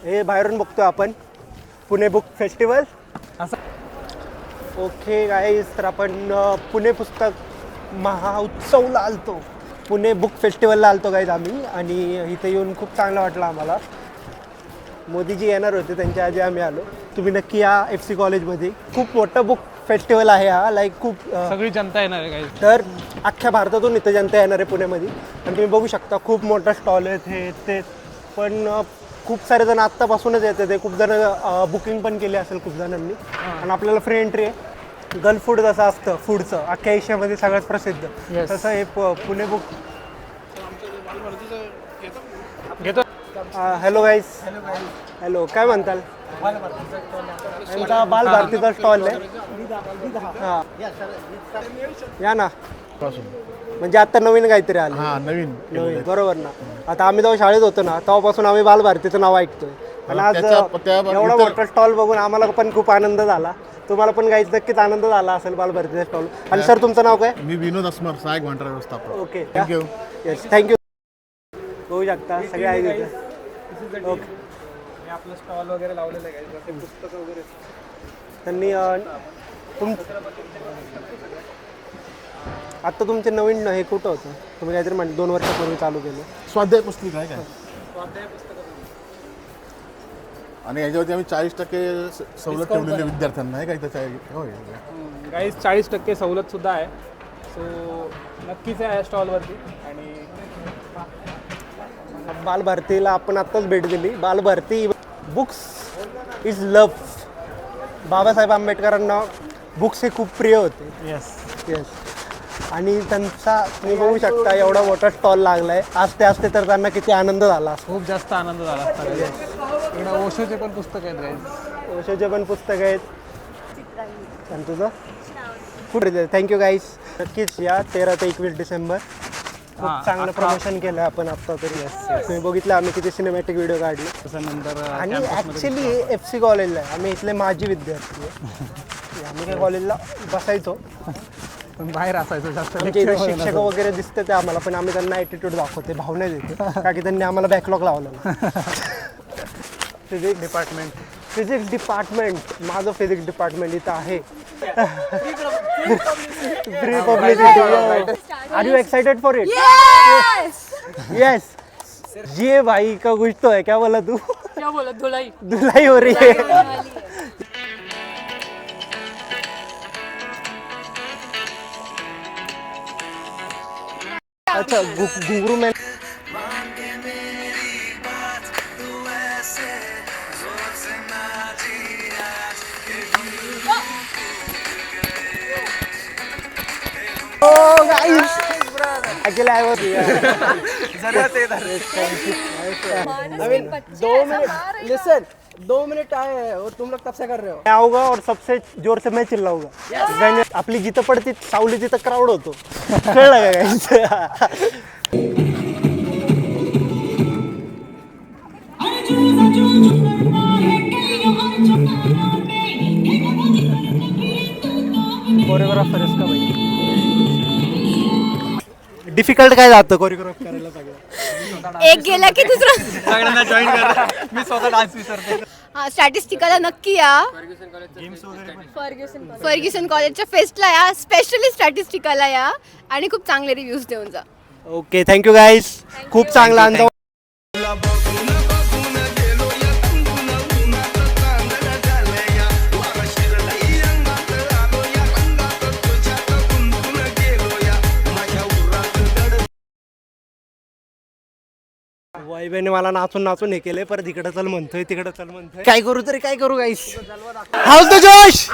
हे बाहेरून बघतोय आपण पुणे बुक फेस्टिवल असं. ओके गाईज, तर आपण पुणे पुस्तक महाउत्सवला आलतो, पुणे बुक फेस्टिवलला आलतो गाईज आम्ही. आणि इथे येऊन खूप चांगलं वाटलं आम्हाला. मोदीजी येणार होते, त्यांच्या आधी आम्ही आलो. तुम्ही नक्की या FC कॉलेजमध्ये. खूप मोठं बुक फेस्टिवल आहे हा, लाईक खूप सगळी जनता येणार आहे गाईज. तर अख्ख्या भारतातून इथं जनता येणार आहे पुण्यामध्ये. आणि तुम्ही बघू शकता खूप मोठा स्टॉल आहेत हे ते. पण खूप सारे जण आत्तापासूनच येतात ते. खूप जण बुकिंग पण केली असेल खूप जणांनी. आणि आपल्याला फ्री एंट्री आहे. गर्ल फूड जसं असतं फूडचं अख्ख्या एशियामध्ये सगळ्यात प्रसिद्ध, तसं हे पुणे बुक घेतो. Hello guys. हॅलो, काय म्हणताल? यांचा बालभारतीचा स्टॉल आहे. हां, या ना. म्हणजे आता नवीन काहीतरी आलं. हां, नवीन बरोबर ना. आता आम्ही जेव्हा शाळेत होतो ना तेव्हापासून आम्ही बालभारतीचं नाव ऐकतोय. आणि आज एवढा मोठा स्टॉल बघून आम्हाला पण खूप आनंद झाला. तुम्हाला पण काहीच नक्कीच आनंद झाला असेल बालभारतीचा स्टॉल. आणि सर, तुमचं नाव काय? मी विनोद असमर, सहाय्यक भांडार व्यवस्थापक. Okay, thank you. Yes, thank you. बघू शकता सगळे आहे तिथे. ओके, आपलं स्टॉल वगैरे लावलेलं आहे, पुस्तकं वगैरे. त्यांनी आत्ता तुमचे नवीन हे कुठं होतं? तुम्ही काहीतरी म्हणजे 2 वर्षापूर्वी चालू केलं. स्वाध्याय पुस्तिका आहे काय? आणि याच्यावरती आम्ही 40% सवलत ठेवलेली विद्यार्थ्यांना आहे काय त्याच्या? होय गाईज, 40% सवलत सुद्धा आहे. सो नक्कीच आहे या स्टॉलवरती. आणि बालभारतीला आपण आत्ताच भेट दिली. Balbharati books is love. Babasaheb आंबेडकरांना बुक्स हे खूप प्रिय होते. येस. आणि त्यांचा तुम्ही बघू शकता एवढा मोठा स्टॉल लागला आहे. असते तर त्यांना किती आनंद झाला. खूप जास्त आनंद झाला असता. ओशोचे पण पुस्तक आहेत गाईज. ओशोचे पण पुस्तक आहेत. आणि तुझं कुठे? Thank you guys. नक्कीच या 13 ते 21 डिसेंबर. खूप चांगलं प्रमोशन केलं आपण आत्ता तरी. तुम्ही बघितलं आम्ही किती सिनेमॅटिक व्हिडिओ काढले. त्याच्यानंतर आणि ॲक्च्युली FC कॉलेजला आहे आम्ही, इथले माजी विद्यार्थी आहे. आम्ही काय कॉलेजला बसायचो पण बाहेर असायचं जास्त. आमचे इथे शिक्षक वगैरे दिसते ते आम्हाला, पण आम्ही त्यांना ॲटिट्यूड दाखवते, भावना देते, का की त्यांनी आम्हाला बॅकलॉग लावलं. फिजिक्स डिपार्टमेंट माझं फिजिक्स डिपार्टमेंट इथं आहे. Free publicity. Are you excited for it? Yes. ये भाई का कुछ तो है. क्या बोला तू? क्या बोला? धुलाई हो रही है. अच्छा, घुंगरू में अकेले आए हो. लिसन, 2 मिनट आए और तुम लोग कब से कर रहे हो? मैं आऊंगा और सबसे जोर से मैं चिल्लाऊंगा. आपली जिथं पडती सावली तिथं क्राऊड होतो. कळलं का? कोरिओग्राफर इसका भाई. डिफिकल्ट काय जातं कोरिओग्राफ करायला? सगळं एक गेला की दुसरा सगळ्यांना जॉईन करा. मी स्वतः डान्स विसरते. हा, स्टॅटिस्टिकला नक्की या. फर्ग्युसन कॉलेजच्या फेस्टला या, स्पेशली स्टॅटिस्टिकला या आणि खूप चांगले रिव्ह्यूज देऊन जा. Okay, thank you guys. खूप चांगला अंदाज. वैभवने मला नाचून हे केले, परत इकडं चल म्हणतोय तिकडं चल म्हणतोय. काय करू तरी काय करू गाईस? हाऊस द जोश.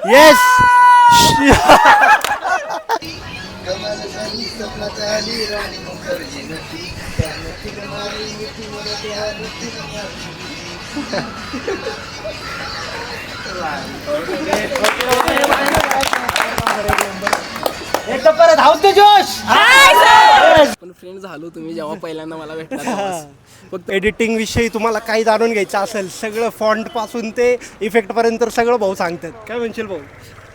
येस. एकदा परत हाऊस द जोश. पण फ्रेंड झालो तुम्ही जेव्हा पहिल्यांदा मला भेटला. फक्त एडिटिंग विषयी तुम्हाला काही जाणून घ्यायचं असेल, सगळं फॉन्ट पासून ते इफेक्ट पर्यंत सगळं भाऊ सांगतात. काय म्हणशील भाऊ?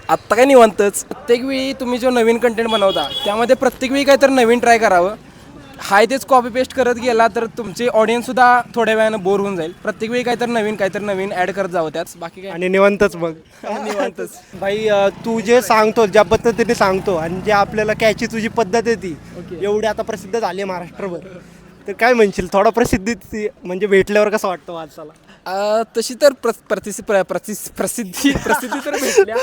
आत्ता काय निवांतच. प्रत्येक वेळी तुम्ही जो नवीन कंटेंट बनवता त्यामध्ये प्रत्येक वेळी काहीतरी नवीन ट्राय करावं. हाय तेच कॉपी पेस्ट करत गेला तर तुमचे ऑडियन्ससुद्धा थोड्या वेळानं बोर होऊन जाईल. प्रत्येक वेळी काहीतरी नवीन ॲड करत जावं त्याच, बाकी काय आणि निवांतच मग निवांतच. भाई तू जे सांगतो ज्या पद्धतीने सांगतो आणि जे आपल्याला कॅची तुझी पद्धत आहे ती एवढी आता प्रसिद्ध झाली आहे महाराष्ट्रभर, तर काय म्हणशील थोडा प्रसिद्धी म्हणजे भेटल्यावर कसं वाटतं माणसाला? तशी तर प्रसिद्धी तर भेटल्या,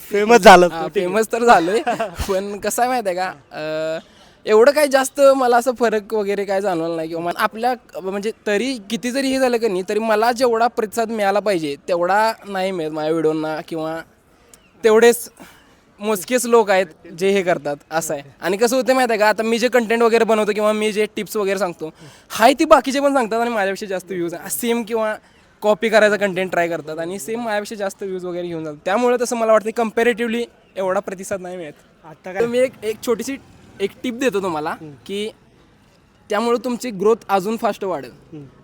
फेमस झालं फेमस तर झालोय. पण कसं आहे माहिती आहे का, एवढं काही जास्त मला असं फरक वगैरे काय जाणवलं नाही किंवा आपल्या म्हणजे तरी किती जरी हे झालं का नाही तरी मला जेवढा प्रतिसाद मिळाला पाहिजे तेवढा नाही मिळत माझ्या व्हिडिओंना, किंवा तेवढेच मोजकेच लोक आहेत जे हे करतात असं आहे. आणि कसं होतं माहिती आहे का, आता मी जे कंटेंट वगैरे बनवतो किंवा मी जे टिप्स वगैरे सांगतो हाय ती बाकीचे पण सांगतात आणि माझ्यापेक्षा जास्त व्ह्यूज सेम किंवा कॉपी करायचा कंटेंट ट्राय करतात आणि सेम माझ्यापेक्षा जास्त व्ह्यूज वगैरे घेऊन जातात. त्यामुळे तसं मला वाटतं कम्पॅरेटिव्हली एवढा प्रतिसाद नाही मिळत. आता तर काय मी एक छोटीशी टिप देतो तुम्हाला की त्यामुळे तुमची ग्रोथ अजून फास्ट वाढेल.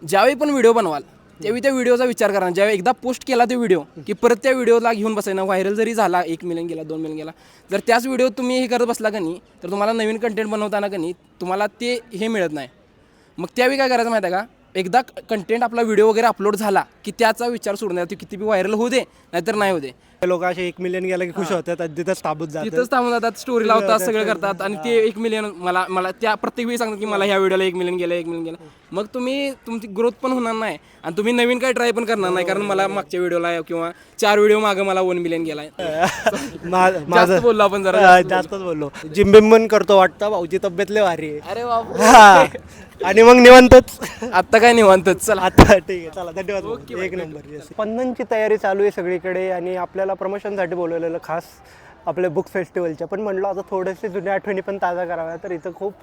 ज्यावेळी पण व्हिडिओ बनवाल त्यावेळी त्या व्हिडिओचा विचार करा. ज्यावेळी एकदा पोस्ट केला तो व्हिडिओ की परत त्या व्हिडिओला घेऊन बसायला, व्हायरल जरी झाला 1 मिलियन गेला 2 मिलियन गेला, जर त्याच व्हिडिओ तुम्ही हे करत बसला का नाही तर तुम्हाला नवीन कंटेंट बनवताना का नाही तुम्हाला ते हे मिळत नाही. मग त्यावेळी काय करायचं माहिती आहे का, एकदा कंटेंट आपला व्हिडिओ वगैरे अपलोड झाला की त्याचा विचार सोडून द्या, किती बी व्हायरल होऊ दे नाहीतर नाही होऊ दे. लोक असे 1 मिलियन गेला की खुश होतात आणि तिथंच थांबून जातात. तिथंच थांबून जातात, स्टोरी लावतात, सगळं करतात आणि ते 1 मिलियन मला त्या प्रत्येक वेळी सांगतात की मला ह्या व्हिडिओला 1 मिलियन गेलं 1 मिलियन गेलं. मग तुमची ग्रोथ पण होणार नाही आणि तुम्ही नवीन काय ट्राय पण करणार नाही, कारण मला मागच्या व्हिडिओला किंवा 4 व्हिडिओ मागं मला 1 मिलियन गेलाय. जास्त बोललो आपण जरा, जास्तच बोललो. जिम बिम पण करतो वाटतं, भाऊची तब्येत लय भारी आहे. अरे बाप, हा. आणि मग निवांतच आता काय निवांतच. चला आता ठीक आहे, चला धन्यवाद. एक नंबर. स्पंदनची तयारी चालू आहे सगळीकडे आणि आपल्याला प्रमोशनसाठी बोलवलेलं खास आपल्या बुक फेस्टिवलच्या. पण म्हणलं आता थोडेसे जुन्या आठवणी पण ताजा कराव्या, तर इथं खूप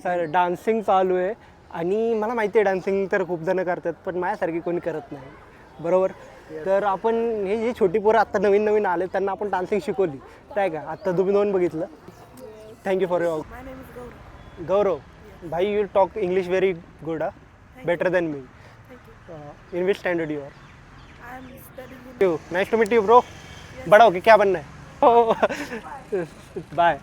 सारं डान्सिंग चालू आहे आणि मला माहिती आहे डान्सिंग तर खूप जण करतात पण माझ्यासारखी कोणी करत नाही, बरोबर. तर आपण हे जी छोटी पोरं आत्ता नवीन नवीन आले त्यांना आपण डान्सिंग शिकवली काय का. आत्ता तुम्ही 2 बघितलं. Thank you for your Gaurav. भाई you talk English very good, better than me. In which standard you are? Nice to meet you bro. बड़ा हो के क्या बनना है? बाय.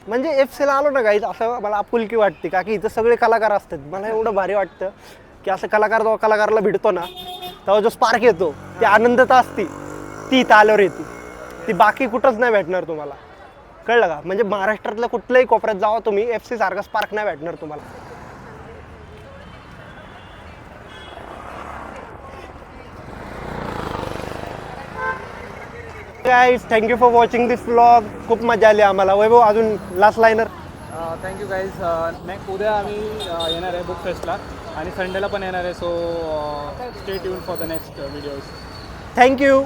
म्हणजे FCला आलो ना गाईज असं मला आपुलकी वाटते का की इथं सगळे कलाकार असतात. मला एवढं भारी वाटतं की असं कलाकार जेव्हा कलाकाराला भेटतो ना तेव्हा जो स्पार्क येतो ती आनंदता असती ती इथं आल्यावर येते, ती बाकी कुठंच नाही भेटणार तुम्हाला, कळलं का. म्हणजे महाराष्ट्रातल्या कुठल्याही कोपऱ्यात जावा तुम्ही FC सारखा स्पार्क नाही भेटणार तुम्हाला. Guys thank you for watching this vlog. खूप मजा आली आम्हाला. वैभव अजून last liner. Thank you guys. Next उद्या आम्ही येणार आहे बुक फेस्टला आणि संडेला पण येणार आहे, so stay tune for the next videos. Thank you.